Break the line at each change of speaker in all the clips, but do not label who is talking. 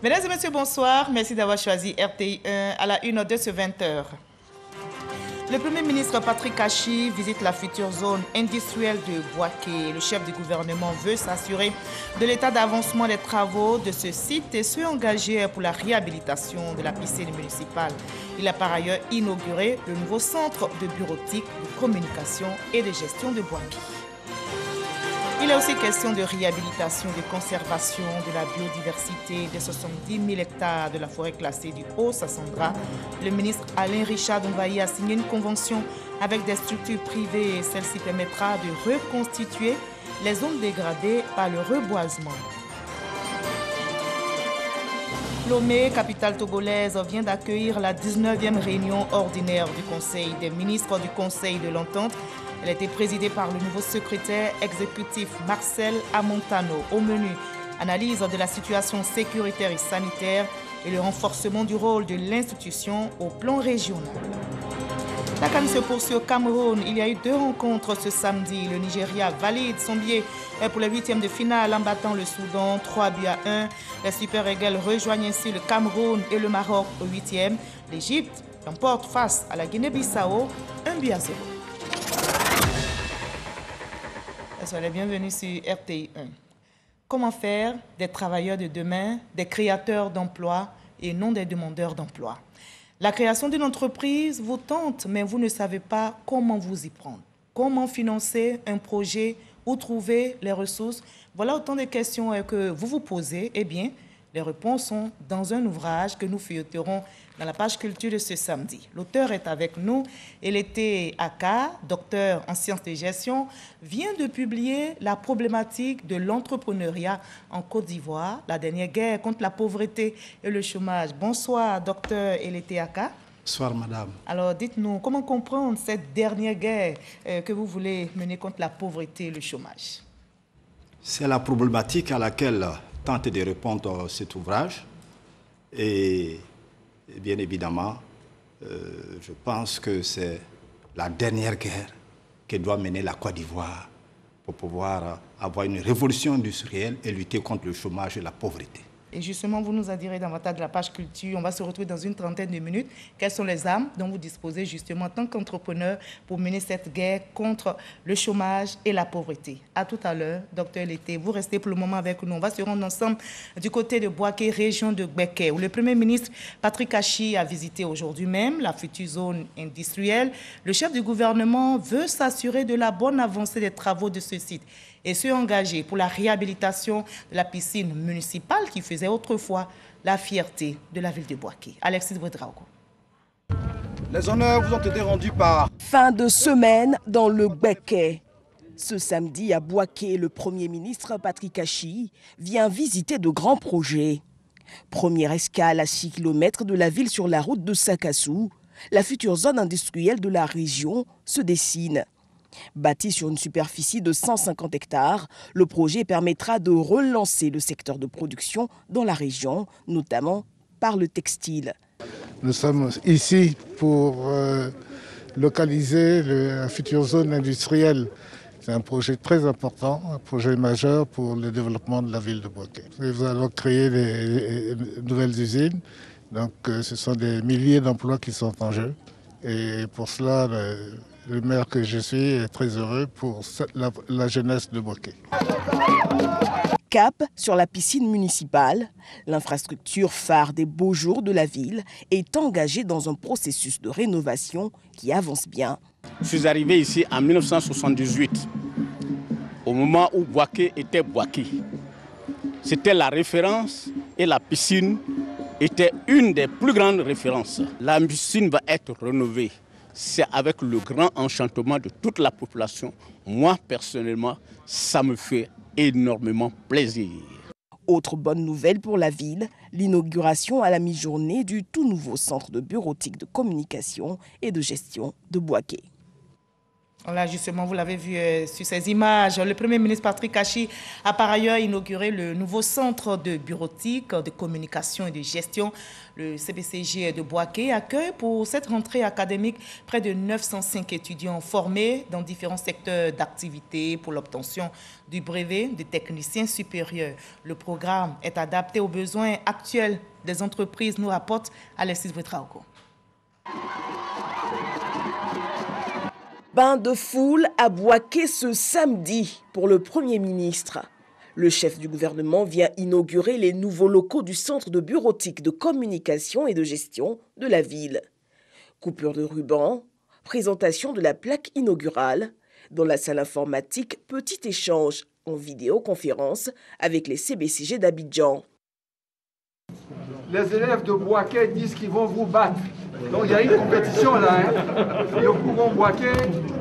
Mesdames et messieurs, bonsoir. Merci d'avoir choisi RTI 1 à la une de ce 20h. Le Premier ministre Patrick Kachi visite la future zone industrielle de Boaké. Le chef du gouvernement veut s'assurer de l'état d'avancement des travaux de ce site et se engager pour la réhabilitation de la piscine municipale. Il a par ailleurs inauguré le nouveau centre de bureautique, de communication et de gestion de Boaké. Il est aussi question de réhabilitation, de conservation de la biodiversité des 70 000 hectares de la forêt classée du Haut-Sassandra. Le ministre Alain Richard Mbaye a signé une convention avec des structures privées. Celle-ci permettra de reconstituer les zones dégradées par le reboisement. Lomé, capitale togolaise, vient d'accueillir la 19e réunion ordinaire du Conseil des ministres du Conseil de l'Entente. Elle a été présidée par le nouveau secrétaire exécutif Marcel Amontano. Au menu, analyse de la situation sécuritaire et sanitaire et le renforcement du rôle de l'institution au plan régional. La CAN se poursuit au Cameroun. Il y a eu 2 rencontres ce samedi. Le Nigeria valide son billet pour les 8e de finale en battant le Soudan 3-1. Les Super Eagles rejoignent ainsi le Cameroun et le Maroc au 8e. L'Égypte l'emporte face à la Guinée-Bissau 1-0. Soyez bienvenue sur RTI 1. Comment faire des travailleurs de demain, des créateurs d'emplois et non des demandeurs d'emploi? La création d'une entreprise vous tente, mais vous ne savez pas comment vous y prendre. Comment financer un projet? Où trouver les ressources? Voilà autant de questions que vous vous posez. Eh bien, les réponses sont dans un ouvrage que nous feuilleterons dans la page culture de ce samedi. L'auteur est avec nous. Eleté Aka, docteur en sciences de gestion, vient de publier la problématique de l'entrepreneuriat en Côte d'Ivoire, la dernière guerre contre la pauvreté et le chômage. Bonsoir, docteur Eleté Aka.
Bonsoir, madame.
Alors, dites-nous, comment comprendre cette dernière guerre que vous voulez mener contre la pauvreté et le chômage?
C'est la problématique à laquelle tente de répondre cet ouvrage. Et bien évidemment, je pense que c'est la dernière guerre que doit mener la Côte d'Ivoire pour pouvoir avoir une révolution industrielle et lutter contre le chômage et la pauvreté.
Et justement, vous nous en direz davantage de la page culture. On va se retrouver dans une trentaine de minutes. Quelles sont les armes dont vous disposez justement en tant qu'entrepreneur pour mener cette guerre contre le chômage et la pauvreté? À tout à l'heure, docteur Eleté. Vous restez pour le moment avec nous. On va se rendre ensemble du côté de Boaké, région de Gbeke, où le Premier ministre Patrick Kachi a visité aujourd'hui même la future zone industrielle. Le chef du gouvernement veut s'assurer de la bonne avancée des travaux de ce site et se engager pour la réhabilitation de la piscine municipale qui faisait autrefois la fierté de la ville de Boaké. Alexis Ouedraogo.
Les honneurs vous ont été rendus par...
Fin de semaine dans le Gbeke. Ce samedi à Boaké, le Premier ministre Patrick Kachi vient visiter de grands projets. Première escale à 6 km de la ville sur la route de Sakassou, la future zone industrielle de la région se dessine. Bâti sur une superficie de 150 hectares, le projet permettra de relancer le secteur de production dans la région, notamment par le textile.
Nous sommes ici pour localiser la future zone industrielle. C'est un projet très important, un projet majeur pour le développement de la ville de Boaké. Nous allons créer des nouvelles usines, donc ce sont des milliers d'emplois qui sont en jeu. Et pour cela, le maire que je suis est très heureux pour la jeunesse de Boaké.
Cap sur la piscine municipale, l'infrastructure phare des beaux jours de la ville est engagée dans un processus de rénovation qui avance bien.
Je suis arrivé ici en 1978, au moment où Boaké était Boaké. C'était la référence et la piscine était une des plus grandes références. La piscine va être rénovée. C'est avec le grand enchantement de toute la population. Moi, personnellement, ça me fait énormément plaisir.
Autre bonne nouvelle pour la ville, l'inauguration à la mi-journée du tout nouveau centre de bureautique de communication et de gestion de Boaké.
Voilà, justement, vous l'avez vu sur ces images. Le Premier ministre Patrick Achi a par ailleurs inauguré le nouveau centre de bureautique, de communication et de gestion. Le CBCG de Bouaké accueille pour cette rentrée académique près de 905 étudiants formés dans différents secteurs d'activité pour l'obtention du brevet de technicien supérieur. Le programme est adapté aux besoins actuels des entreprises, nous rapporte Alexis Bouetraogo.
Bain de foule à Bouaké ce samedi pour le Premier ministre. Le chef du gouvernement vient inaugurer les nouveaux locaux du centre de bureautique de communication et de gestion de la ville. Coupure de ruban, présentation de la plaque inaugurale. Dans la salle informatique, petit échange en vidéoconférence avec les CBCG d'Abidjan.
Les élèves de Bouaké disent qu'ils vont vous battre. Donc il y a une compétition là. Le courant Bouaké,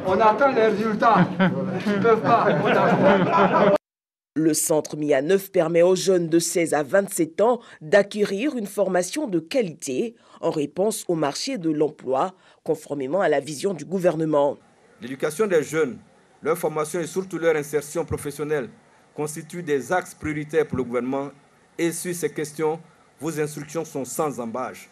on attend les résultats. Ils ne peuvent pas.
Le centre mis à neuf permet aux jeunes de 16 à 27 ans d'acquérir une formation de qualité en réponse au marché de l'emploi, conformément à la vision du gouvernement.
L'éducation des jeunes, leur formation et surtout leur insertion professionnelle constituent des axes prioritaires pour le gouvernement et sur ces questions, vos instructions sont sans embâche.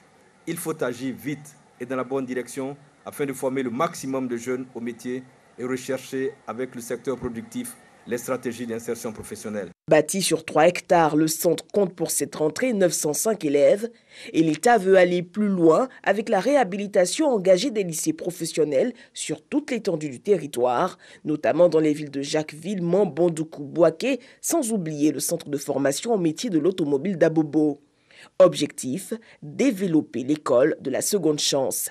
Il faut agir vite et dans la bonne direction afin de former le maximum de jeunes au métier et rechercher avec le secteur productif les stratégies d'insertion professionnelle.
Bâti sur 3 hectares, le centre compte pour cette rentrée 905 élèves et l'État veut aller plus loin avec la réhabilitation engagée des lycées professionnels sur toute l'étendue du territoire, notamment dans les villes de Jacquesville, Mambondoukou, Bouaké, sans oublier le centre de formation au métier de l'automobile d'Abobo. Objectif, développer l'école de la seconde chance.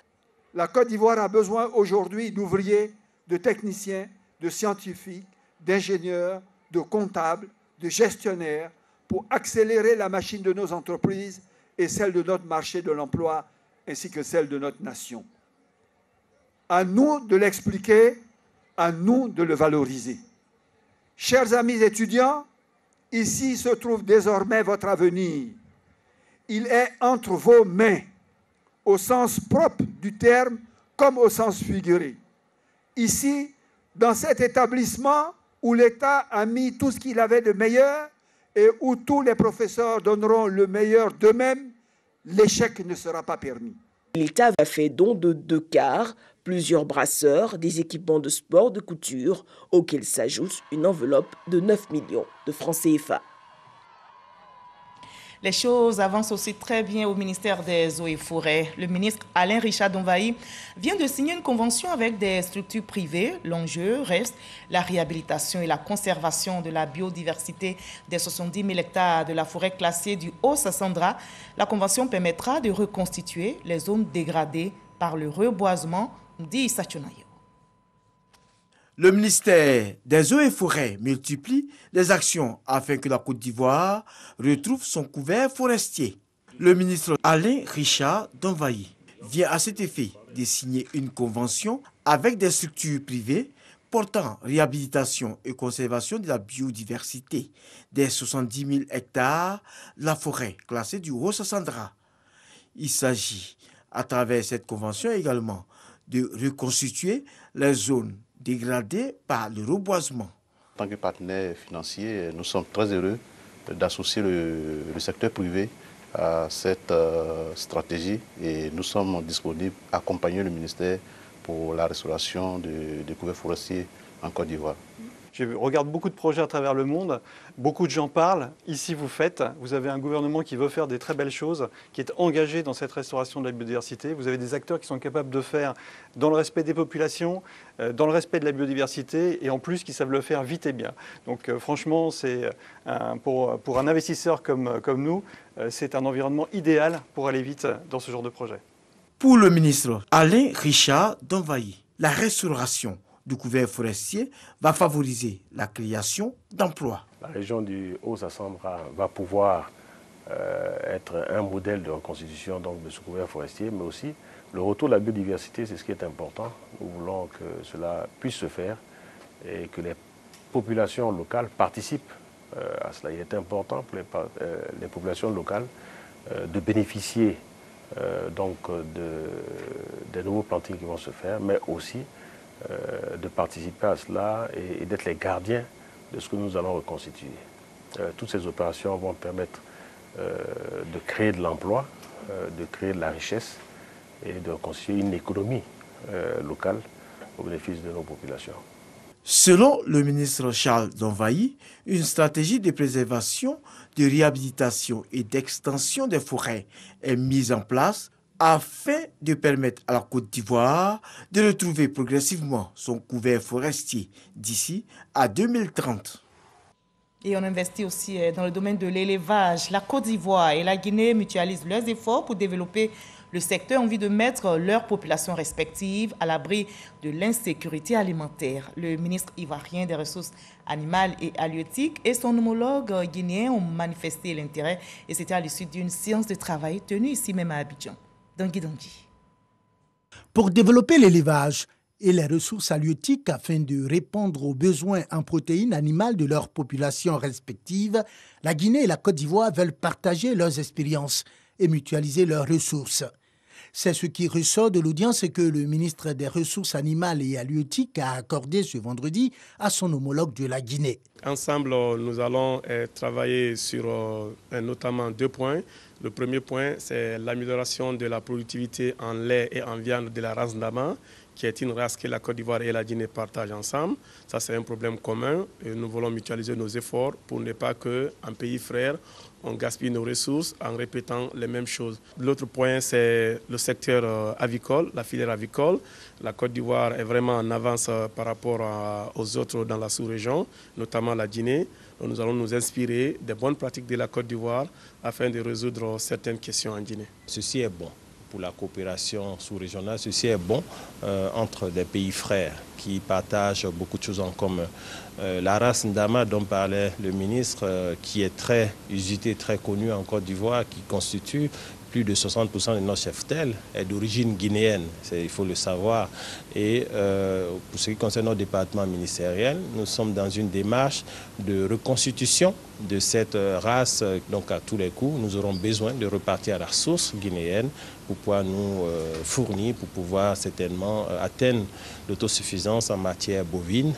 La Côte d'Ivoire a besoin aujourd'hui d'ouvriers, de techniciens, de scientifiques, d'ingénieurs, de comptables, de gestionnaires pour accélérer la machine de nos entreprises et celle de notre marché de l'emploi ainsi que celle de notre nation. À nous de l'expliquer, à nous de le valoriser. Chers amis étudiants, ici se trouve désormais votre avenir. Il est entre vos mains, au sens propre du terme comme au sens figuré. Ici, dans cet établissement où l'État a mis tout ce qu'il avait de meilleur et où tous les professeurs donneront le meilleur d'eux-mêmes, l'échec ne sera pas permis.
L'État a fait don de 2 cars, plusieurs brasseurs, des équipements de sport, de couture, auxquels s'ajoute une enveloppe de 9 millions de francs CFA.
Les choses avancent aussi très bien au ministère des Eaux et Forêts. Le ministre Alain Richard Donvaï vient de signer une convention avec des structures privées. L'enjeu reste la réhabilitation et la conservation de la biodiversité des 70 000 hectares de la forêt classée du Haut-Sassandra. La convention permettra de reconstituer les zones dégradées par le reboisement, dit Sachonayo.
Le ministère des Eaux et Forêts multiplie les actions afin que la Côte d'Ivoire retrouve son couvert forestier. Le ministre Alain Richard Donvaï vient à cet effet de signer une convention avec des structures privées portant réhabilitation et conservation de la biodiversité des 70 000 hectares de la forêt classée du Haut-Sassandra. Il s'agit, à travers cette convention également, de reconstituer les zones dégradées par le reboisement.
En tant que partenaire financier, nous sommes très heureux d'associer le secteur privé à cette stratégie et nous sommes disponibles à accompagner le ministère pour la restauration des couverts forestiers en Côte d'Ivoire.
Je regarde beaucoup de projets à travers le monde, beaucoup de gens parlent, ici vous avez un gouvernement qui veut faire des très belles choses, qui est engagé dans cette restauration de la biodiversité, vous avez des acteurs qui sont capables de faire dans le respect des populations, dans le respect de la biodiversité et en plus qui savent le faire vite et bien. Donc franchement, pour un investisseur comme nous, c'est un environnement idéal pour aller vite dans ce genre de projet.
Pour le ministre Alain Richard Donvaï, la restauration du couvert forestier va favoriser la création d'emplois.
La région du Haut-Sassandra va pouvoir être un modèle de reconstitution donc, de ce couvert forestier, mais aussi le retour de la biodiversité, c'est ce qui est important. Nous voulons que cela puisse se faire et que les populations locales participent à cela. Il est important pour les populations locales de bénéficier donc des nouveaux plantings qui vont se faire, mais aussi de participer à cela et d'être les gardiens de ce que nous allons reconstituer. Toutes ces opérations vont permettre de créer de l'emploi, de créer de la richesse et de reconstituer une économie locale au bénéfice de nos populations.
Selon le ministre Charles Donvaï, une stratégie de préservation, de réhabilitation et d'extension des forêts est mise en place afin de permettre à la Côte d'Ivoire de retrouver progressivement son couvert forestier d'ici à 2030.
Et on investit aussi dans le domaine de l'élevage. La Côte d'Ivoire et la Guinée mutualisent leurs efforts pour développer le secteur en vue de mettre leurs populations respectives à l'abri de l'insécurité alimentaire. Le ministre ivoirien des Ressources animales et halieutiques et son homologue guinéen ont manifesté l'intérêt et c'était à l'issue d'une séance de travail tenue ici même à Abidjan. Dangui.
Pour développer l'élevage et les ressources halieutiques afin de répondre aux besoins en protéines animales de leurs populations respectives, la Guinée et la Côte d'Ivoire veulent partager leurs expériences et mutualiser leurs ressources. C'est ce qui ressort de l'audience que le ministre des Ressources animales et halieutiques a accordé ce vendredi à son homologue de la Guinée.
Ensemble, nous allons travailler sur notamment 2 points. Le premier point, c'est l'amélioration de la productivité en lait et en viande de la race Ndama, qui est une race que la Côte d'Ivoire et la Guinée partagent ensemble. Ça, c'est un problème commun et nous voulons mutualiser nos efforts pour ne pas qu'en pays frère, on gaspille nos ressources en répétant les mêmes choses. L'autre point, c'est le secteur avicole, la filière avicole. La Côte d'Ivoire est vraiment en avance par rapport aux autres dans la sous-région, notamment la Guinée. Donc, nous allons nous inspirer des bonnes pratiques de la Côte d'Ivoire afin de résoudre certaines questions en Guinée.
Ceci est bon pour la coopération sous-régionale, ceci est bon entre des pays frères qui partagent beaucoup de choses en commun. La race Ndama dont parlait le ministre, qui est très usitée, très connue en Côte d'Ivoire, qui constitue plus de 60% de nos cheptels, est d'origine guinéenne, il faut le savoir. Et pour ce qui concerne notre département ministériel, nous sommes dans une démarche de reconstitution de cette race. Donc à tous les coups, nous aurons besoin de repartir à la source guinéenne pour pouvoir nous fournir, pour pouvoir certainement atteindre l'autosuffisance en matière bovine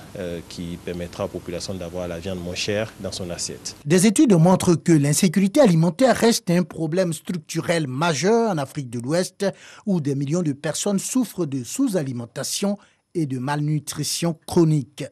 qui permettra aux populations d'avoir la viande moins chère dans son assiette.
Des études montrent que l'insécurité alimentaire reste un problème structurel majeur en Afrique de l'Ouest où des millions de personnes souffrent de sous-alimentation et de malnutrition chronique.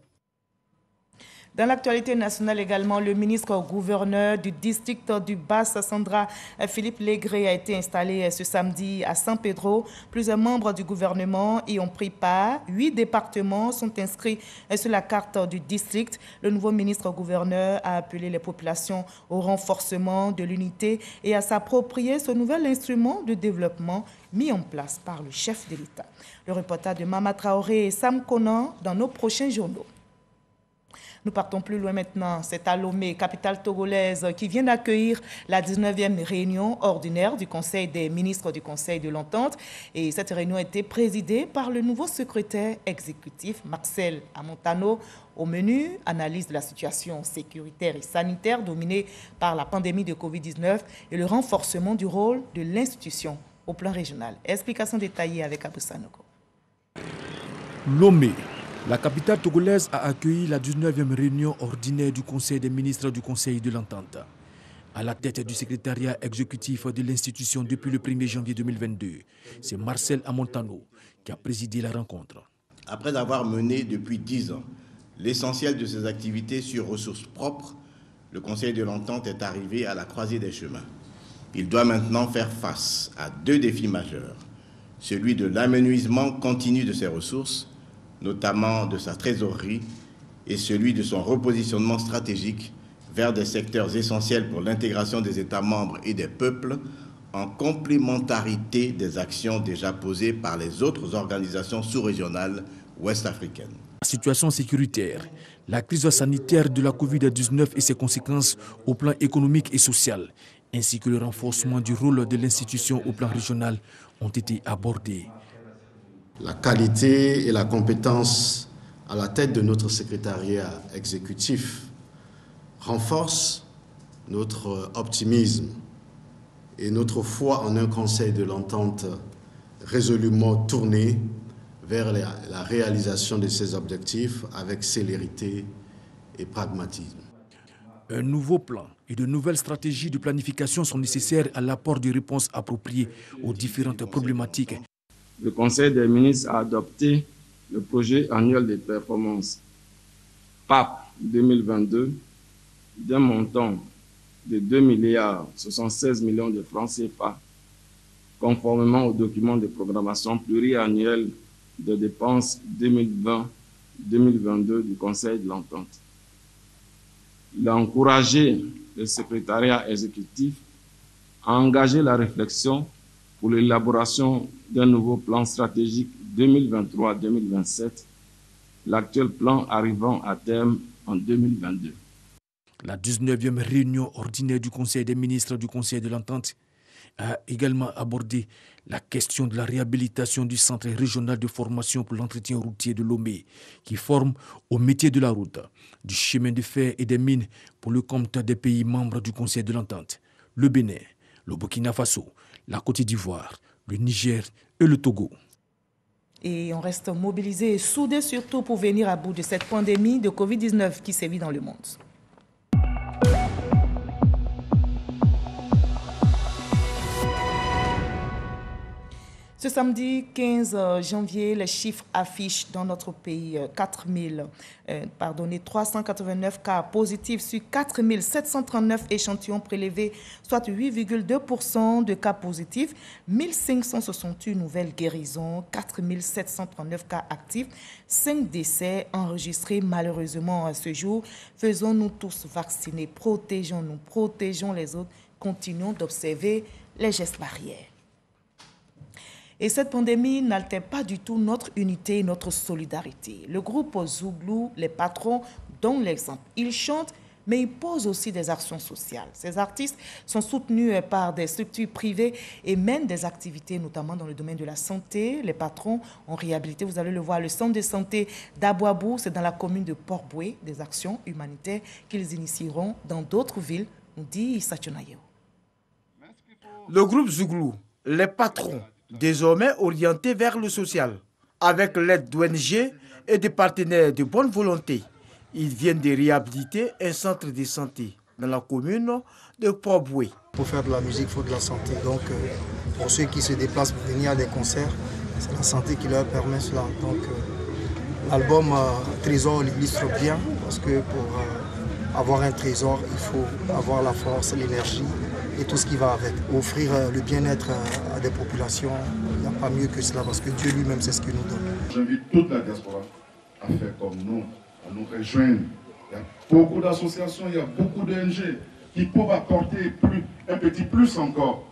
Dans l'actualité nationale également, le ministre-gouverneur du district du Bas-Sandra, Philippe Légré, a été installé ce samedi à San Pedro. Plusieurs membres du gouvernement y ont pris part. 8 départements sont inscrits sur la carte du district. Le nouveau ministre-gouverneur a appelé les populations au renforcement de l'unité et à s'approprier ce nouvel instrument de développement mis en place par le chef de l'État. Le reportage de Mama Traoré et Sam Conan dans nos prochains journaux. Nous partons plus loin maintenant. C'est à Lomé, capitale togolaise, qui vient d'accueillir la 19e réunion ordinaire du Conseil des ministres du Conseil de l'Entente. Et cette réunion a été présidée par le nouveau secrétaire exécutif, Marcel Amontano. Au menu, analyse de la situation sécuritaire et sanitaire dominée par la pandémie de Covid-19 et le renforcement du rôle de l'institution au plan régional. Explication détaillée avec Abou Sanogo.
Lomé. La capitale togolaise a accueilli la 19e réunion ordinaire du Conseil des ministres du Conseil de l'Entente. À la tête du secrétariat exécutif de l'institution depuis le 1er janvier 2022, c'est Marcel Amontano qui a présidé la rencontre.
Après avoir mené depuis 10 ans l'essentiel de ses activités sur ressources propres, le Conseil de l'Entente est arrivé à la croisée des chemins. Il doit maintenant faire face à 2 défis majeurs, celui de l'amenuisement continu de ses ressources, notamment de sa trésorerie, et celui de son repositionnement stratégique vers des secteurs essentiels pour l'intégration des États membres et des peuples, en complémentarité des actions déjà posées par les autres organisations sous-régionales ouest-africaines.
La situation sécuritaire, la crise sanitaire de la Covid-19 et ses conséquences au plan économique et social, ainsi que le renforcement du rôle de l'institution au plan régional ont été abordés.
La qualité et la compétence à la tête de notre secrétariat exécutif renforcent notre optimisme et notre foi en un Conseil de l'Entente résolument tourné vers la réalisation de ces objectifs avec célérité et pragmatisme.
Un nouveau plan et de nouvelles stratégies de planification sont nécessaires à l'apport de réponses appropriées aux différentes problématiques.
Le Conseil des ministres a adopté le projet annuel de performance PAP 2022 d'un montant de 2,76 milliards de francs CFA, conformément au document de programmation pluriannuelle de dépenses 2020-2022 du Conseil de l'Entente. Il a encouragé le secrétariat exécutif à engager la réflexion pour l'élaboration d'un nouveau plan stratégique 2023-2027, l'actuel plan arrivant à terme en 2022.
La 19e réunion ordinaire du Conseil des ministres du Conseil de l'Entente a également abordé la question de la réhabilitation du centre régional de formation pour l'entretien routier de Lomé, qui forme au métier de la route, du chemin de fer et des mines pour le compte des pays membres du Conseil de l'Entente, le Bénin, le Burkina Faso, la Côte d'Ivoire, le Niger et le Togo.
Et on reste mobilisés et soudés surtout pour venir à bout de cette pandémie de Covid-19 qui sévit dans le monde. Ce samedi 15 janvier, les chiffres affichent dans notre pays 389 cas positifs sur 4739 échantillons prélevés, soit 8,2% de cas positifs, 1568 nouvelles guérisons, 4739 cas actifs, 5 décès enregistrés malheureusement à ce jour. Faisons-nous tous vacciner, protégeons-nous, protégeons les autres, continuons d'observer les gestes barrières. Et cette pandémie n'altère pas du tout notre unité et notre solidarité. Le groupe Zouglou, les patrons, donnent l'exemple. Ils chantent, mais ils posent aussi des actions sociales. Ces artistes sont soutenus par des structures privées et mènent des activités, notamment dans le domaine de la santé. Les patrons ont réhabilité, vous allez le voir, le centre de santé d'Abouabou, c'est dans la commune de Port-Boué, des actions humanitaires qu'ils initieront dans d'autres villes, nous dit Issa Tchonayo.
Le groupe Zouglou, les patrons, désormais orienté vers le social. Avec l'aide d'ONG et des partenaires de bonne volonté, ils viennent de réhabiliter un centre de santé dans la commune de Port-Boué.
Pour faire de la musique, il faut de la santé. Donc, pour ceux qui se déplacent pour venir à des concerts, c'est la santé qui leur permet cela. Donc, l'album Trésor l'illustre bien, parce que pour avoir un trésor, il faut avoir la force, l'énergie et tout ce qui va avec. Offrir le bien-être à des populations, il n'y a pas mieux que cela, parce que Dieu lui-même, c'est ce qu'il nous donne.
J'invite toute la diaspora à faire comme nous, à nous rejoindre. Il y a beaucoup d'associations, il y a beaucoup d'ONG qui peuvent apporter un petit plus encore.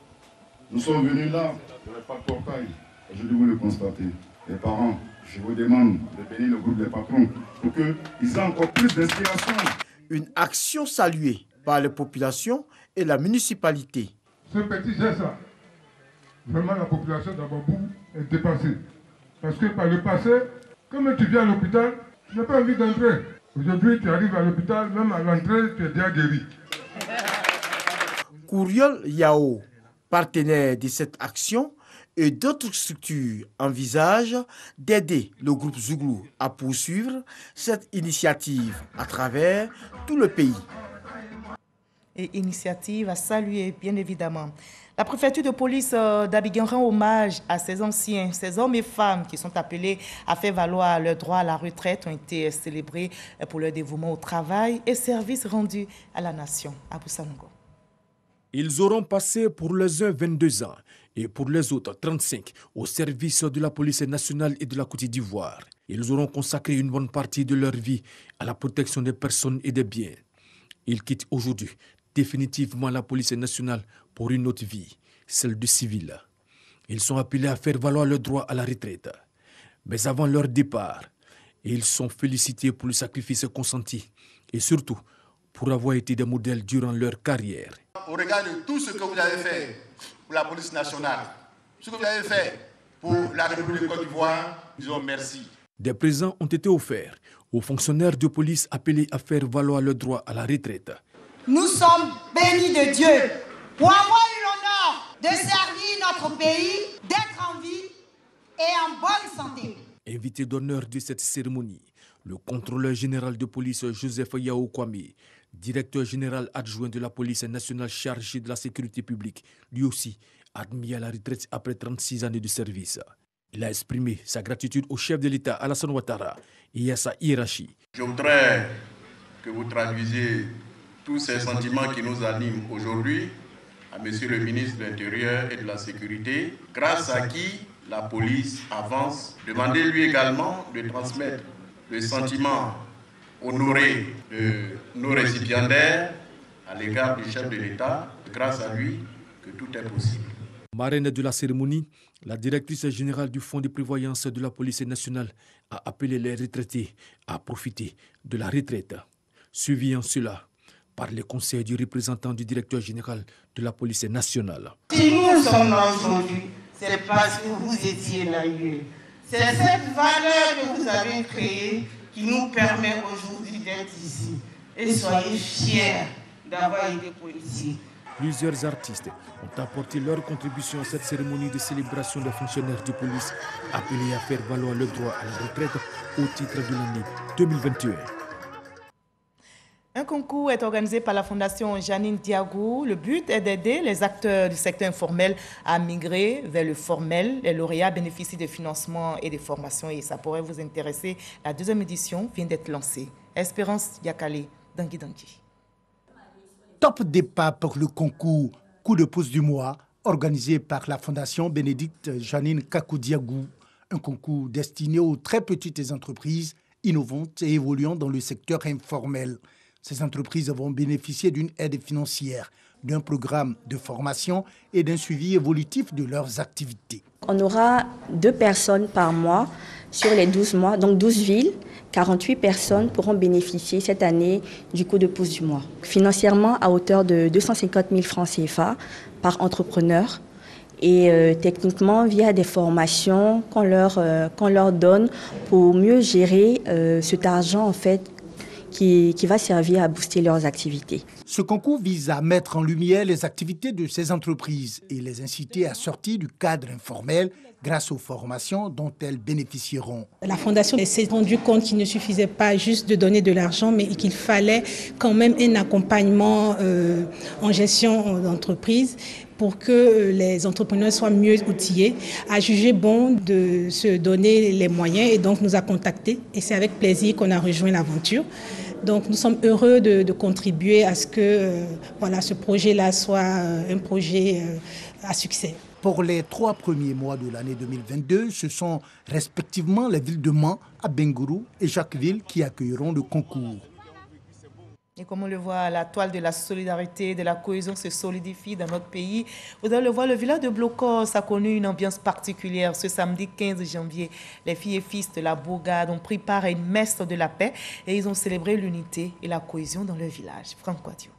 Nous sommes venus là, il n'y avait pas de portail. Aujourd'hui, vous le constatez. Les parents, je vous demande de bénir le groupe des patrons pour qu'ils aient encore plus d'inspiration.
Une action saluée par les populations et la municipalité.
Ce petit geste-là, vraiment la population d'Ababou est dépassée. Parce que par le passé, comme tu viens à l'hôpital, tu n'as pas envie d'entrer. Aujourd'hui, tu arrives à l'hôpital, même à l'entrée, tu es déjà guéri.
Kouriol Yao, partenaire de cette action, et d'autres structures envisagent d'aider le groupe Zouglou à poursuivre cette initiative à travers tout le pays.
Et initiative à saluer, bien évidemment. La préfecture de police d'Abidjan rend hommage à ces anciens, ces hommes et femmes qui sont appelés à faire valoir leur droit à la retraite, ont été célébrés pour leur dévouement au travail et services rendus à la nation. Abou Sango.
Ils auront passé pour les uns 22 ans et pour les autres 35 au service de la police nationale et de la Côte d'Ivoire. Ils auront consacré une bonne partie de leur vie à la protection des personnes et des biens. Ils quittent aujourd'hui définitivement la police nationale pour une autre vie, celle de civil. Ils sont appelés à faire valoir leur droit à la retraite. Mais avant leur départ, ils sont félicités pour le sacrifice consenti et surtout pour avoir été des modèles durant leur carrière.
Au regard de tout ce que vous avez fait pour la police nationale, ce que vous avez fait pour la République de Côte d'Ivoire, disons merci.
Des présents ont été offerts aux fonctionnaires de police appelés à faire valoir leur droit à la retraite.
Nous sommes bénis de Dieu pour avoir eu l'honneur de servir notre pays, d'être en vie et en bonne santé.
Invité d'honneur de cette cérémonie, le contrôleur général de police Joseph Yao Kwame, directeur général adjoint de la police nationale chargé de la sécurité publique, lui aussi admis à la retraite après 36 années de service. Il a exprimé sa gratitude au chef de l'État Alassane Ouattara et à sa hiérarchie.
Je voudrais que vous traduisiez tous ces sentiments qui nous animent aujourd'hui à Monsieur le ministre de l'Intérieur et de la Sécurité, grâce à qui la police avance. Demandez-lui également de transmettre le sentiment honoré de nos récipiendaires à l'égard du chef de l'État, grâce à lui que tout est possible.
Marraine de la cérémonie, la directrice générale du Fonds de prévoyance de la police nationale a appelé les retraités à profiter de la retraite. Suivi en cela par les conseils du représentant du directeur général de la police nationale.
Si nous sommes là aujourd'hui, c'est parce que vous étiez là hier. C'est cette valeur que vous avez créée qui nous permet aujourd'hui d'être ici. Et soyez fiers d'avoir été policiers.
Plusieurs artistes ont apporté leur contribution à cette cérémonie de célébration des fonctionnaires de police appelés à faire valoir le droit à la retraite au titre de l'année 2021.
Un concours est organisé par la Fondation Janine Diagou. Le but est d'aider les acteurs du secteur informel à migrer vers le formel. Les lauréats bénéficient de financements et de formations et ça pourrait vous intéresser. La deuxième édition vient d'être lancée. Espérance Yakale, Dangui Dangui.
Top départ pour le concours Coup de pouce du mois organisé par la Fondation Bénédicte Janine Kakoudiagou. Un concours destiné aux très petites entreprises innovantes et évoluant dans le secteur informel. Ces entreprises vont bénéficier d'une aide financière, d'un programme de formation et d'un suivi évolutif de leurs activités.
On aura 2 personnes par mois sur les 12 mois, donc 12 villes. 48 personnes pourront bénéficier cette année du coup de pouce du mois. Financièrement, à hauteur de 250 000 francs CFA par entrepreneur. Et techniquement, via des formations qu'on leur donne pour mieux gérer cet argent en fait, qui va servir à booster leurs activités.
Ce concours vise à mettre en lumière les activités de ces entreprises et les inciter à sortir du cadre informel grâce aux formations dont elles bénéficieront.
La Fondation s'est rendue compte qu'il ne suffisait pas juste de donner de l'argent, mais qu'il fallait quand même un accompagnement en gestion d'entreprise pour que les entrepreneurs soient mieux outillés, a jugé bon de se donner les moyens et donc nous a contactés. Et c'est avec plaisir qu'on a rejoint l'aventure. Donc nous sommes heureux de contribuer à ce que ce projet-là soit un projet à succès.
Pour les 3 premiers mois de l'année 2022, ce sont respectivement les villes de Mans, Abengourou et Jacquesville qui accueilleront le concours.
Et comme on le voit, la toile de la solidarité, de la cohésion se solidifie dans notre pays. Vous allez le voir, le village de Blocos a connu une ambiance particulière. Ce samedi 15 janvier, les filles et fils de la Bourgade ont pris part à une messe de la paix et ils ont célébré l'unité et la cohésion dans leur village. Franck Quadio.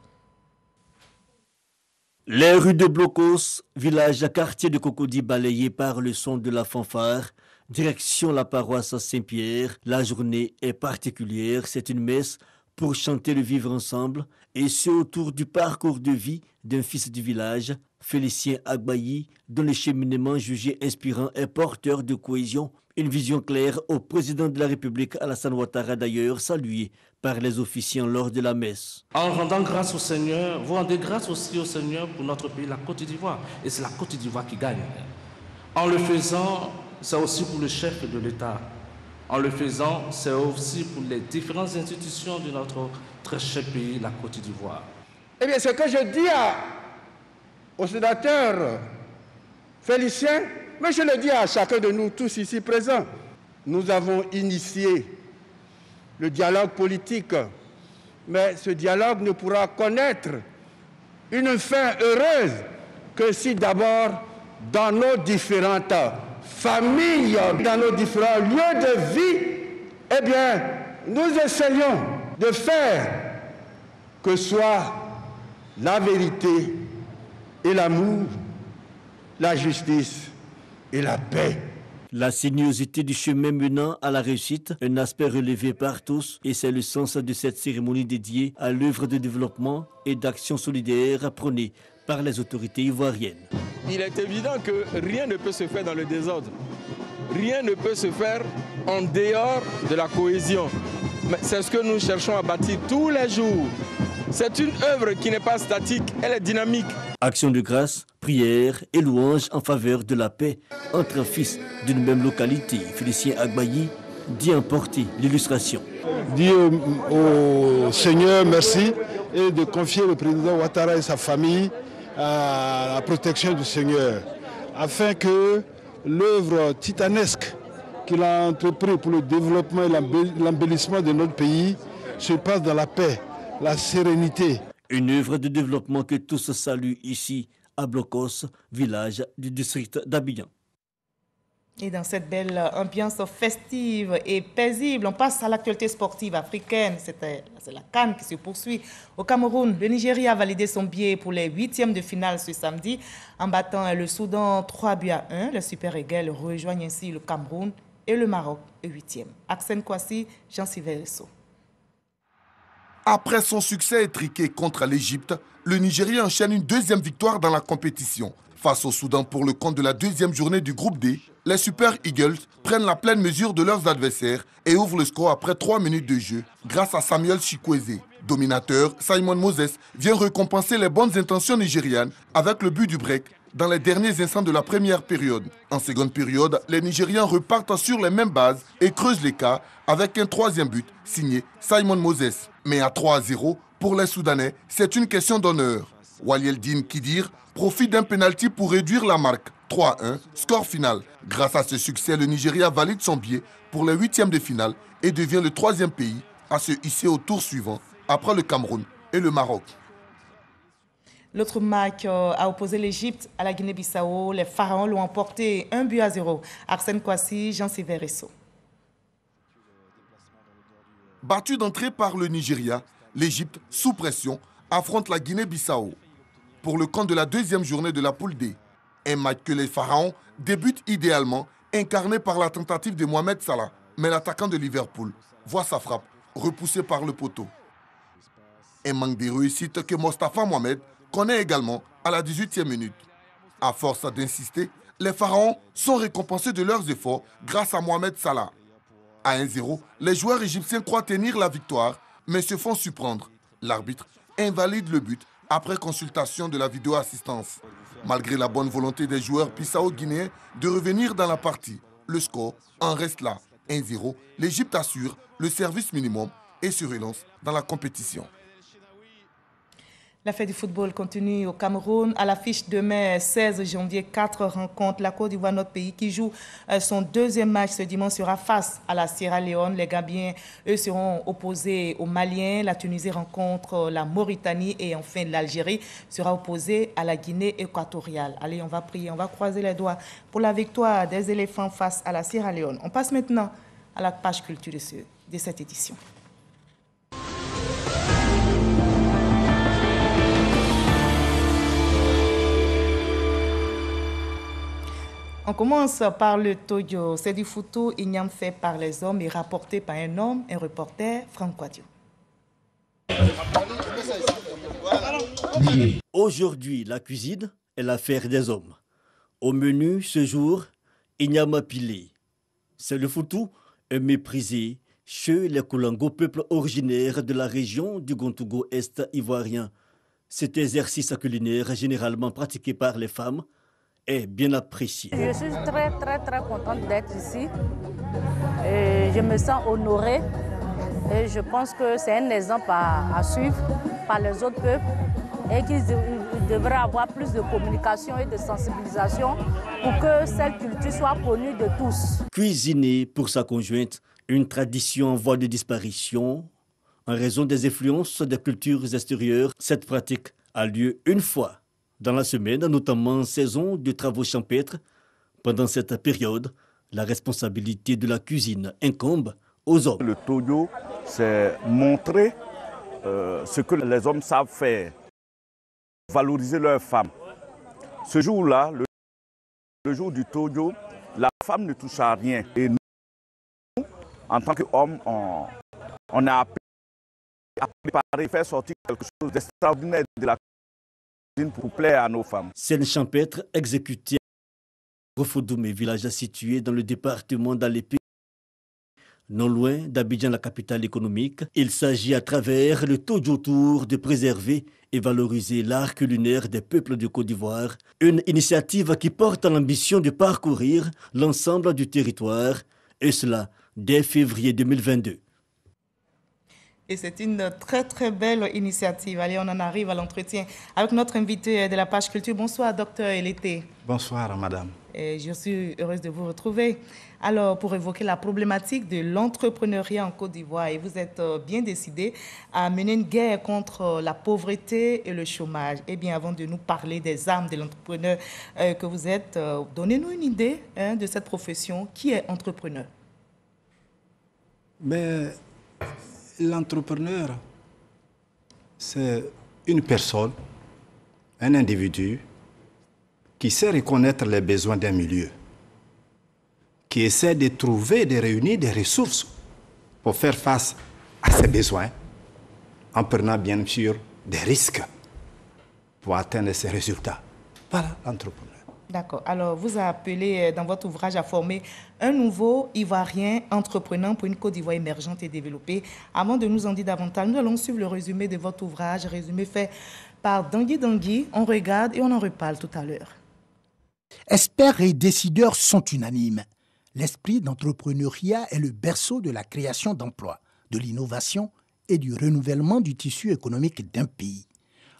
Les rues de Blocos, village à quartier de Cocody balayé par le son de la fanfare, direction la paroisse Saint-Pierre. La journée est particulière, c'est une messe pour chanter le vivre ensemble et ce autour du parcours de vie d'un fils du village, Félicien Agbayi, dont le cheminement jugé inspirant est porteur de cohésion. Une vision claire au président de la République Alassane Ouattara d'ailleurs, salué par les officiants lors de la messe.
En rendant grâce au Seigneur, vous rendez grâce aussi au Seigneur pour notre pays, la Côte d'Ivoire. Et c'est la Côte d'Ivoire qui gagne. En le faisant, c'est aussi pour le chef de l'État. En le faisant, c'est aussi pour les différentes institutions de notre très cher pays, la Côte d'Ivoire.
Eh bien, ce que je dis au sénateur Félicien, mais je le dis à chacun de nous tous ici présents, nous avons initié le dialogue politique, mais ce dialogue ne pourra connaître une fin heureuse que si d'abord, dans nos différentes familles, dans nos différents lieux de vie, eh bien, nous essayons de faire que soit la vérité et l'amour, la justice et la paix.
La sinuosité du chemin menant à la réussite, un aspect relevé par tous, et c'est le sens de cette cérémonie dédiée à l'œuvre de développement et d'action solidaire prônée par les autorités ivoiriennes.
Il est évident que rien ne peut se faire dans le désordre.
rien ne peut se faire en dehors de la cohésion. C'est ce que nous cherchons à bâtir tous les jours. C'est une œuvre qui n'est pas statique, elle est dynamique.
Action de grâce, prière et louange en faveur de la paix entre fils d'une même localité. Félicien Agbayi dit emporter l'illustration.
Dire au Seigneur merci et de confier le président Ouattara et sa famille à la protection du Seigneur, afin que l'œuvre titanesque qu'il a entrepris pour le développement et l'embellissement de notre pays se passe dans la paix, la sérénité.
Une œuvre de développement que tous saluent ici à Blocos, village du district d'Abidjan.
Et dans cette belle ambiance festive et paisible, on passe à l'actualité sportive africaine. C'est la CAN qui se poursuit. Au Cameroun, le Nigeria a validé son billet pour les 8e de finale ce samedi en battant le Soudan 3-1. Les Super Eagles rejoignent ainsi le Cameroun et le Maroc au 8e. Axen Kwasi, Jean-Sylvain Ressot.
Après son succès étriqué contre l'Égypte, le Nigeria enchaîne une deuxième victoire dans la compétition. Face au Soudan pour le compte de la deuxième journée du groupe D, les Super Eagles prennent la pleine mesure de leurs adversaires et ouvrent le score après 3 minutes de jeu grâce à Samuel Chikwueze. Dominateur, Simon Moses vient récompenser les bonnes intentions nigérianes avec le but du break dans les derniers instants de la première période. En seconde période, les Nigérians repartent sur les mêmes bases et creusent l'écart avec un troisième but signé Simon Moses. Mais à 3-0, pour les Soudanais, c'est une question d'honneur. Walieldine Kidir profite d'un pénalty pour réduire la marque. 3-1, score final. Grâce à ce succès, le Nigeria valide son billet pour les 8e de finale et devient le 3e pays à se hisser au tour suivant, après le Cameroun et le Maroc.
L'autre match a opposé l'Égypte à la Guinée-Bissau. Les Pharaons l'ont emporté 1-0. Arsène Kwasi, Jean-Sylvain Ressot.
Battu d'entrée par le Nigeria, l'Égypte, sous pression, affronte la Guinée-Bissau pour le compte de la deuxième journée de la poule D. Un match que les Pharaons débutent idéalement, incarné par la tentative de Mohamed Salah. Mais l'attaquant de Liverpool voit sa frappe repoussée par le poteau. Un manque de réussite que Mostafa Mohamed connaît également à la 18e minute. À force d'insister, les Pharaons sont récompensés de leurs efforts grâce à Mohamed Salah. À 1-0, les joueurs égyptiens croient tenir la victoire, mais se font surprendre. L'arbitre invalide le but après consultation de la vidéo-assistance. Malgré la bonne volonté des joueurs bissau-guinéens de revenir dans la partie, le score en reste là. 1-0, l'Égypte assure le service minimum et se relance dans la compétition.
La fête du football continue au Cameroun. À l'affiche demain, 16 janvier, 4 rencontres. La Côte d'Ivoire, notre pays, qui joue son deuxième match ce dimanche, sera face à la Sierra Leone. Les Gambiens, eux, seront opposés aux Maliens. La Tunisie rencontre la Mauritanie. Et enfin, l'Algérie sera opposée à la Guinée équatoriale. Allez, on va prier, on va croiser les doigts pour la victoire des éléphants face à la Sierra Leone. On passe maintenant à la page culture de cette édition. On commence par le Toyo. C'est du photo igname fait par les hommes et rapporté par un homme, un reporter, Franck Quadio.
Aujourd'hui, la cuisine est l'affaire des hommes. Au menu, ce jour, igname pilé. C'est le foutou, un méprisé chez les Koulango, peuple originaire de la région du Gontougo Est ivoirien. Cet exercice culinaire, généralement pratiqué par les femmes, est bien apprécié.
Je suis très contente d'être ici. Je me sens honorée et je pense que c'est un exemple à suivre par les autres peuples et qu'ils devraient avoir plus de communication et de sensibilisation pour que cette culture soit connue de tous.
Cuisiner pour sa conjointe, une tradition en voie de disparition. En raison des influences des cultures extérieures, cette pratique a lieu une fois dans la semaine, notamment en saison de travaux champêtres. Pendant cette période, la responsabilité de la cuisine incombe aux hommes.
Le Toyo, c'est montrer ce que les hommes savent faire, valoriser leurs femmes. Ce jour-là, le jour du Toyo, la femme ne touche à rien. Et nous, en tant qu'hommes, on a appris à préparer, faire sortir quelque chose d'extraordinaire de la cuisine pour plaire à nos femmes.
Scène champêtre exécutée Rofodoumé, village situé dans le département d'Alépé, non loin d'Abidjan, la capitale économique. Il s'agit à travers le Tojo Tour de préserver et valoriser l'art culinaire des peuples de Côte d'Ivoire, une initiative qui porte l'ambition de parcourir l'ensemble du territoire, et cela dès février 2022.
Et c'est une très belle initiative. Allez, on en arrive à l'entretien avec notre invité de la page culture. Bonsoir, docteur Elété.
Bonsoir, madame.
Et je suis heureuse de vous retrouver. Alors, pour évoquer la problématique de l'entrepreneuriat en Côte d'Ivoire, et vous êtes bien décidé à mener une guerre contre la pauvreté et le chômage. Eh bien, avant de nous parler des armes de l'entrepreneur que vous êtes, donnez-nous une idée de cette profession. Qui est entrepreneur?
Mais l'entrepreneur, c'est une personne, un individu qui sait reconnaître les besoins d'un milieu, qui essaie de trouver, de réunir des ressources pour faire face à ses besoins, en prenant bien sûr des risques pour atteindre ces résultats. Voilà l'entrepreneur.
D'accord. Alors, vous appelez dans votre ouvrage à former un nouveau Ivoirien entrepreneur pour une Côte d'Ivoire émergente et développée. Avant de nous en dire davantage, nous allons suivre le résumé de votre ouvrage, résumé fait par Dangui Dangui. On regarde et on en reparle tout à l'heure.
Experts et décideurs sont unanimes. L'esprit d'entrepreneuriat est le berceau de la création d'emplois, de l'innovation et du renouvellement du tissu économique d'un pays.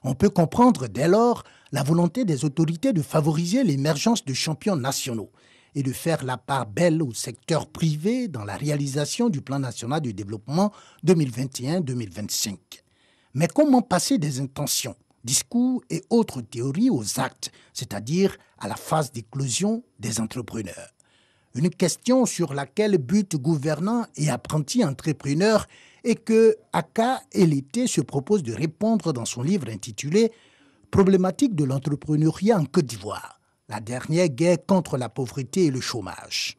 On peut comprendre dès lors la volonté des autorités de favoriser l'émergence de champions nationaux et de faire la part belle au secteur privé dans la réalisation du Plan national de développement 2021-2025. Mais comment passer des intentions, discours et autres théories aux actes, c'est-à-dire à la phase d'éclosion des entrepreneurs? Une question sur laquelle butent gouvernants et apprentis entrepreneurs et que Aka Elété se propose de répondre dans son livre intitulé « Problématique de l'entrepreneuriat en Côte d'Ivoire, la dernière guerre contre la pauvreté et le chômage ».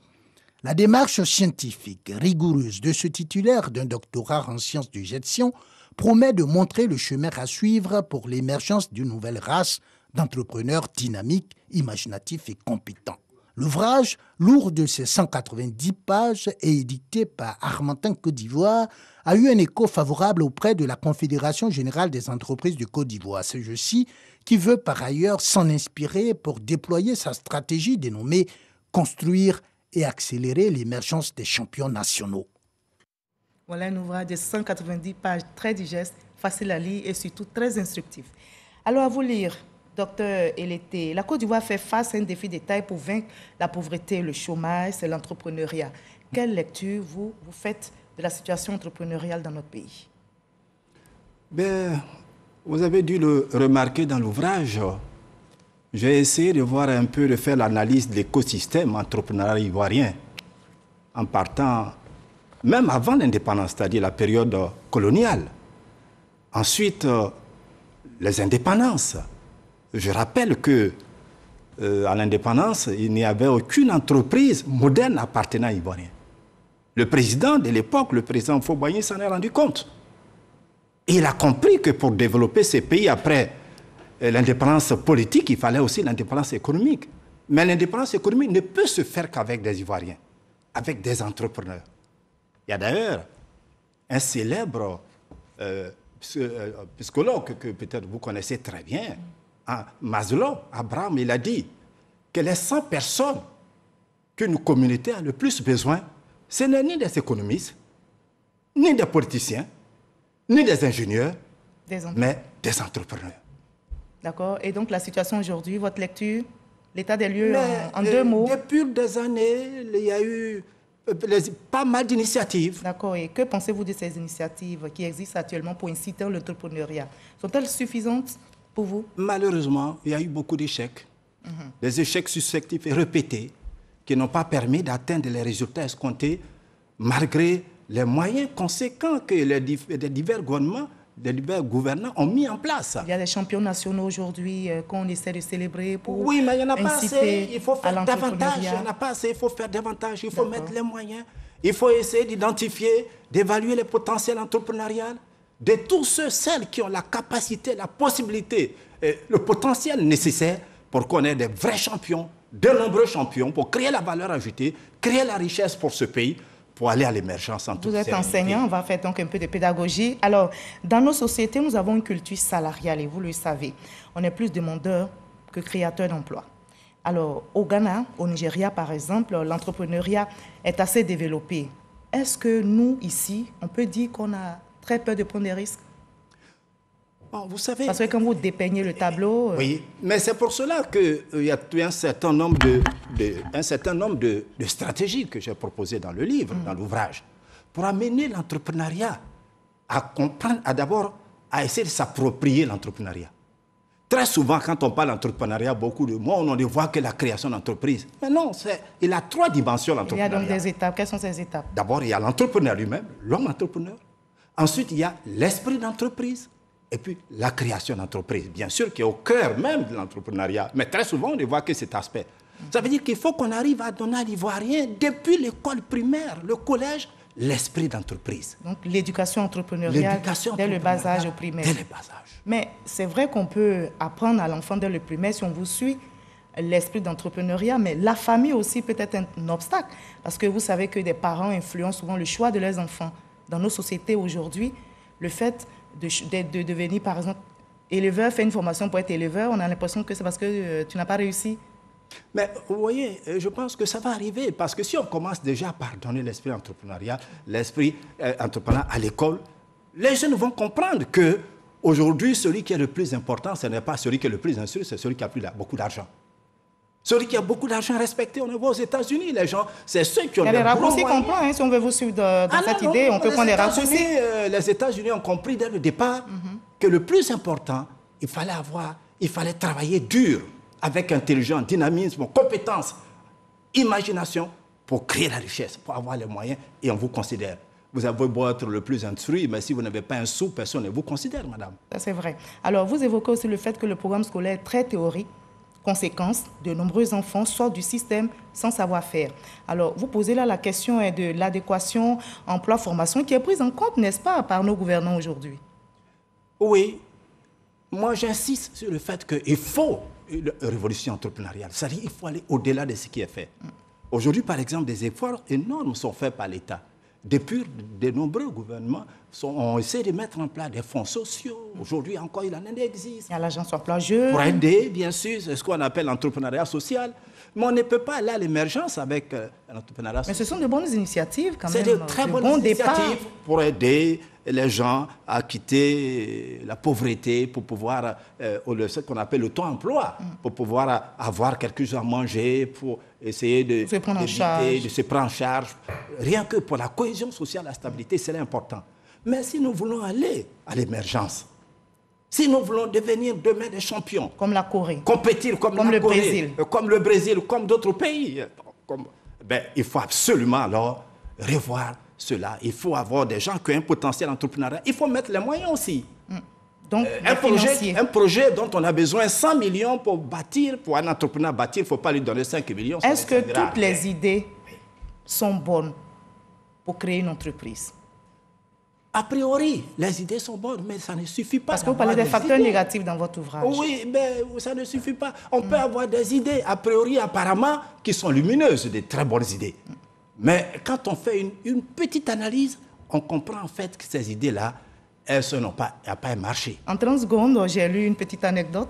La démarche scientifique rigoureuse de ce titulaire d'un doctorat en sciences de gestion promet de montrer le chemin à suivre pour l'émergence d'une nouvelle race d'entrepreneurs dynamiques, imaginatifs et compétents. L'ouvrage, lourd de ses 190 pages et édité par Armentin Côte d'Ivoire, a eu un écho favorable auprès de la Confédération générale des entreprises de Côte d'Ivoire, celle-ci qui veut par ailleurs s'en inspirer pour déployer sa stratégie dénommée « Construire et accélérer l'émergence des champions nationaux ».
Voilà un ouvrage de 190 pages très digeste, facile à lire et surtout très instructif. Alors à vous lire. Docteur Elété, la Côte d'Ivoire fait face à un défi de taille pour vaincre la pauvreté, le chômage, c'est l'entrepreneuriat. Quelle lecture vous faites de la situation entrepreneuriale dans notre pays?
Vous avez dû le remarquer dans l'ouvrage. J'ai essayé de voir un peu, de faire l'analyse de l'écosystème entrepreneurial ivoirien en partant, même avant l'indépendance, c'est-à-dire la période coloniale. Ensuite, les indépendances. Je rappelle que à l'indépendance, il n'y avait aucune entreprise moderne appartenant à Ivoirien. Le président de l'époque, le président Houphouët-Boigny, s'en est rendu compte. Et il a compris que pour développer ces pays après l'indépendance politique, il fallait aussi l'indépendance économique. Mais l'indépendance économique ne peut se faire qu'avec des Ivoiriens, avec des entrepreneurs. Il y a d'ailleurs un célèbre psychologue que peut-être vous connaissez très bien, Maslow, Abraham, il a dit que les 100 personnes que nos communautés ont le plus besoin, ce n'est ni des économistes, ni des politiciens, ni des ingénieurs, mais des entrepreneurs.
D'accord. Et donc la situation aujourd'hui, votre lecture, l'état des lieux en 2 mots?
Depuis des années, il y a eu pas mal d'initiatives.
D'accord. Et que pensez-vous de ces initiatives qui existent actuellement pour inciter l'entrepreneuriat? Sont-elles suffisantes pour vous?
Malheureusement, il y a eu beaucoup d'échecs. Des échecs successifs et répétés qui n'ont pas permis d'atteindre les résultats escomptés malgré les moyens conséquents que les divers gouvernants ont mis en place.
Il y a des champions nationaux aujourd'hui qu'on essaie de célébrer pour
oui, mais il n'y en a pas assez. Il faut faire
davantage.
Il n'y en a pas assez. Il faut faire davantage. Il faut mettre les moyens. Il faut essayer d'identifier, d'évaluer les potentiels entrepreneuriaux de tous celles qui ont la capacité, la possibilité, le potentiel nécessaire pour qu'on ait des vrais champions de nombreux champions pour créer la valeur ajoutée, créer la richesse pour ce pays, pour aller à l'émergence en toute
Vous êtes
sérénité.
enseignant, on va faire donc un peu de pédagogie. Alors, dans nos sociétés, nous avons une culture salariale et vous le savez. On est plus demandeurs que créateurs d'emplois. Alors, au Ghana, au Nigeria par exemple, l'entrepreneuriat est assez développé. Est-ce que nous, ici, on peut dire qu'on a très peur de prendre des risques?
Bon, vous savez...
Parce que quand vous dépeignez le tableau...
Oui, mais c'est pour cela qu'il y a un certain nombre de stratégies que j'ai proposées dans le livre, dans l'ouvrage, pour amener l'entrepreneuriat à comprendre, à essayer de s'approprier l'entrepreneuriat. Très souvent, quand on parle d'entrepreneuriat, beaucoup de mots, on ne voit que la création d'entreprise. Mais non, il a 3 dimensions, l'entrepreneuriat.
Il y a donc des étapes. Quelles sont ces étapes?
D'abord, il y a l'entrepreneur lui-même, l'homme entrepreneur. Ensuite, il y a l'esprit d'entreprise. Et puis, la création d'entreprise, bien sûr, qui est au cœur même de l'entrepreneuriat. Mais très souvent, on ne voit que cet aspect. Ça veut dire qu'il faut qu'on arrive à donner à l'Ivoirien, depuis l'école primaire, le collège, l'esprit d'entreprise.
Donc, l'éducation entrepreneuriale dès le bas âge au primaire.
Dès le bas âge.
Mais c'est vrai qu'on peut apprendre à l'enfant dès le primaire, si on vous suit, l'esprit d'entrepreneuriat, mais la famille aussi peut être un obstacle. Parce que vous savez que des parents influencent souvent le choix de leurs enfants. Dans nos sociétés aujourd'hui, le fait de devenir, par exemple, éleveur, faire une formation pour être éleveur, on a l'impression que c'est parce que tu n'as pas réussi.
Mais vous voyez, je pense que ça va arriver, parce que si on commence déjà par donner l'esprit entrepreneuriat, l'esprit entrepreneur à l'école, les jeunes vont comprendre que aujourd'hui, celui qui est le plus important, ce n'est pas celui qui est le plus instruit, c'est celui qui a beaucoup d'argent. Celui qui a beaucoup d'argent respecté, on le voit aux États-Unis, les gens, c'est ceux qui ont...
Il y a des raccourcis qu'on prend, hein, si on veut vous suivre dans cette idée, on peut prendre des raccourcis.
Les États-Unis ont compris dès le départ que le plus important, il fallait travailler dur, avec intelligence, dynamisme, compétence, imagination, pour créer la richesse, pour avoir les moyens, et on vous considère. Vous avez beau être le plus instruit, mais si vous n'avez pas un sou, personne ne vous considère, madame.
Ça, c'est vrai. Alors, vous évoquez aussi le fait que le programme scolaire est très théorique. Conséquence, de nombreux enfants sortent du système sans savoir-faire. Alors, vous posez là la question de l'adéquation emploi-formation qui est prise en compte, n'est-ce pas, par nos gouvernants aujourd'hui?
Oui. Moi, j'insiste sur le fait qu'il faut une révolution entrepreneuriale. C'est-à-dire qu'il faut aller au-delà de ce qui est fait. Aujourd'hui, par exemple, des efforts énormes sont faits par l'État. Depuis, de nombreux gouvernements ont essayé de mettre en place des fonds sociaux. Aujourd'hui encore, il en existe.
Il y a l'agence emploi jeune.
Pour aider, bien sûr, c'est ce qu'on appelle l'entrepreneuriat social. Mais on ne peut pas aller à l'émergence avec l'entrepreneuriat social.
Mais ce sont de bonnes initiatives quand même.
C'est de très bonnes initiatives pour aider les gens à quitter la pauvreté, pour pouvoir, ce qu'on appelle le taux-emploi, pour pouvoir avoir quelque chose à manger, pour essayer de se prendre en charge. Rien que pour la cohésion sociale, la stabilité, c'est important. Mais si nous voulons aller à l'émergence, si nous voulons devenir demain des champions,
comme la Corée,
compétir comme
le Brésil,
comme le Brésil, comme d'autres pays, il faut absolument alors revoir cela. Il faut avoir des gens qui ont un potentiel entrepreneurial. Il faut mettre les moyens aussi.
Donc,
un projet dont on a besoin 100 millions pour bâtir, pour un entrepreneur bâtir, il ne faut pas lui donner 5 millions.
Est-ce que toutes les idées sont bonnes pour créer une entreprise?
A priori, les idées sont bonnes, mais ça ne suffit pas.
Parce que vous parlez des facteurs négatifs dans votre ouvrage.
Oui, mais ça ne suffit pas. On peut avoir des idées, a priori, apparemment, qui sont lumineuses, des très bonnes idées. Mais quand on fait une petite analyse, on comprend en fait que ces idées-là, elles n'ont pas marché.
En 30 secondes, j'ai lu une petite anecdote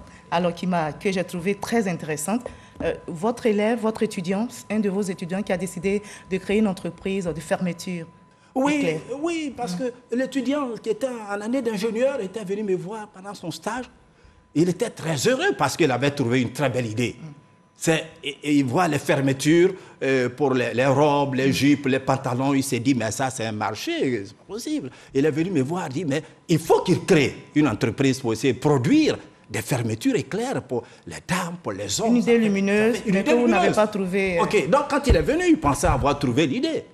que j'ai trouvée très intéressante. Votre élève, votre étudiant, un de vos étudiants qui a décidé de créer une entreprise de fermeture.
Oui, parce que l'étudiant qui était en année d'ingénieur était venu me voir pendant son stage. Il était très heureux parce qu'il avait trouvé une très belle idée. Il voit les fermetures pour les robes, les jupes, les pantalons. Il s'est dit, mais ça, c'est un marché, c'est pas possible. Il est venu me voir, il dit, mais il faut qu'il crée une entreprise pour essayer de produire des fermetures éclair pour les dames, pour les hommes.
Une idée lumineuse, mais que vous n'avez pas trouvé.
OK, donc quand il est venu, il pensait avoir trouvé l'idée.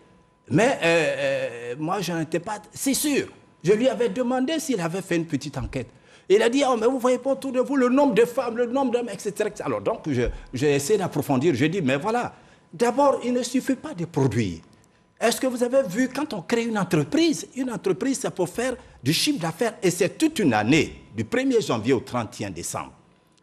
Mais moi, je n'étais pas si sûr. Je lui avais demandé s'il avait fait une petite enquête. Il a dit, oh, mais vous ne voyez pas autour de vous le nombre de femmes, le nombre d'hommes, etc. Alors donc, j'ai essayé d'approfondir. J'ai dit, mais voilà, d'abord, il ne suffit pas de produire. Est-ce que vous avez vu, quand on crée une entreprise, c'est pour faire du chiffre d'affaires et c'est toute une année, du 1er janvier au 31 décembre.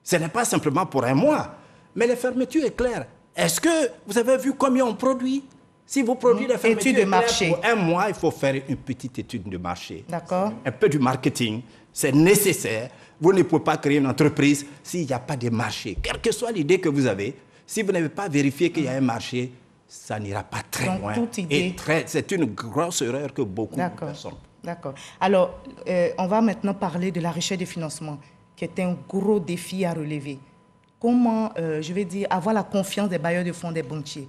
Ce n'est pas simplement pour un mois. Mais les fermetures éclairs, Est-ce que vous avez vu combien on produit? Si vous produisez des fermetures
études de marché.
Pour un mois, il faut faire une petite étude de marché.
D'accord.
Un peu du marketing, c'est nécessaire. Vous ne pouvez pas créer une entreprise s'il n'y a pas de marché. Quelle que soit l'idée que vous avez, si vous n'avez pas vérifié qu'il y a un marché, ça n'ira pas très
Donc,
loin.
toute idée.
Et c'est une grosse erreur que beaucoup de
D'accord.
personnes.
D'accord. Alors, on va maintenant parler de la recherche de financement, qui est un gros défi à relever. Comment, je vais dire, avoir la confiance des bailleurs de fonds, des banquiers?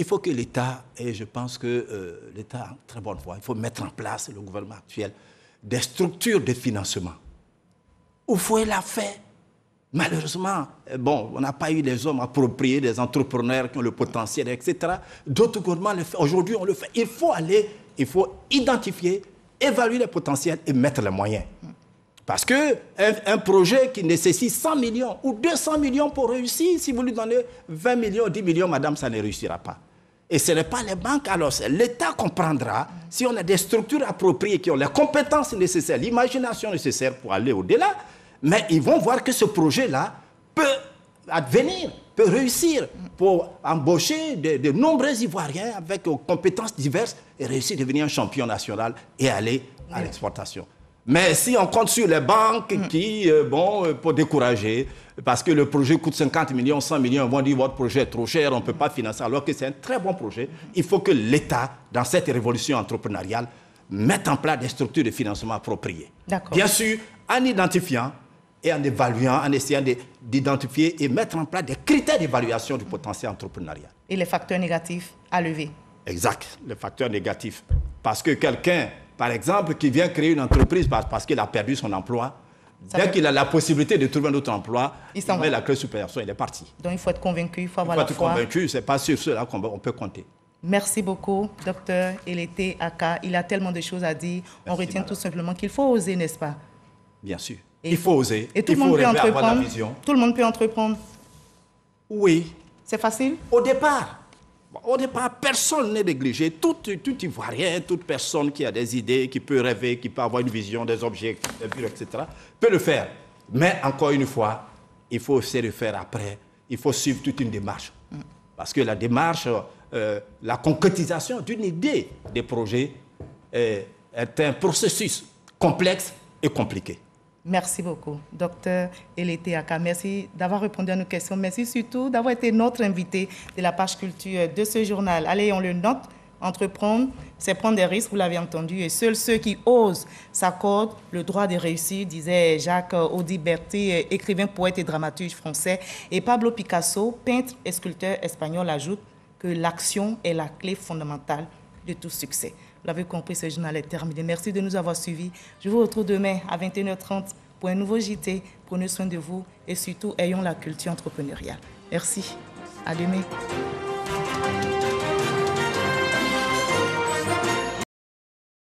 Il faut que l'État, et je pense que l'État a une très bonne voie, il faut mettre en place, le gouvernement actuel, des structures de financement. Il faut la faire. Malheureusement, bon, on n'a pas eu les hommes appropriés, des entrepreneurs qui ont le potentiel, etc. D'autres gouvernements le font. Aujourd'hui, on le fait. Il faut identifier, évaluer les potentiels et mettre les moyens. Parce qu'un projet qui nécessite 100 millions ou 200 millions pour réussir, si vous lui donnez 20 millions, 10 millions, madame, ça ne réussira pas. Et ce n'est pas les banques, alors l'État comprendra si on a des structures appropriées qui ont les compétences nécessaires, l'imagination nécessaire pour aller au-delà, mais ils vont voir que ce projet-là peut advenir, peut réussir pour embaucher de nombreux Ivoiriens avec compétences diverses et réussir à devenir un champion national et aller à l'exportation. Mais si on compte sur les banques qui, pour décourager, parce que le projet coûte 50 millions, 100 millions, ils vont dire votre projet est trop cher, on ne peut pas financer, alors que c'est un très bon projet. Il faut que l'État, dans cette révolution entrepreneuriale, mette en place des structures de financement appropriées. Bien sûr, en identifiant et en évaluant, en essayant d'identifier et mettre en place des critères d'évaluation du potentiel entrepreneurial.
Et les facteurs négatifs à lever.
Exact, les facteurs négatifs. Parce que quelqu'un, par exemple, qui vient créer une entreprise parce qu'il a perdu son emploi, dès qu'il a la possibilité de trouver un autre emploi, il met la clé sous perso, il est parti.
Donc il faut être convaincu, il faut avoir la foi.
Il faut être convaincu, ce n'est pas sur cela qu'on peut compter.
Merci beaucoup, docteur Eleté Aka. Il a tellement de choses à dire. On retient tout simplement qu'il faut oser, n'est-ce pas?
Bien sûr. Il faut oser.
Et tout le monde peut entreprendre. Tout le monde peut entreprendre.
Oui.
C'est facile?
Au départ, personne n'est négligé. Tout Ivoirien, toute personne qui a des idées, qui peut rêver, qui peut avoir une vision, des objets, etc., peut le faire. Mais encore une fois, il faut aussi le faire après. Il faut suivre toute une démarche. Parce que la démarche, la concrétisation d'une idée des projets est un processus complexe et compliqué.
Merci beaucoup, docteur Eleté Aka. Merci d'avoir répondu à nos questions. Merci surtout d'avoir été notre invité de la page culture de ce journal. Allez, on le note, entreprendre, c'est prendre des risques, vous l'avez entendu, et seuls ceux qui osent s'accordent le droit de réussir, disait Jacques Audiberté, écrivain, poète et dramaturge français. Et Pablo Picasso, peintre et sculpteur espagnol, ajoute que l'action est la clé fondamentale de tout succès. Vous l'avez compris, ce journal est terminé. Merci de nous avoir suivis. Je vous retrouve demain à 21h30 pour un nouveau JT. Prenez soin de vous et surtout, ayons la culture entrepreneuriale. Merci. À demain.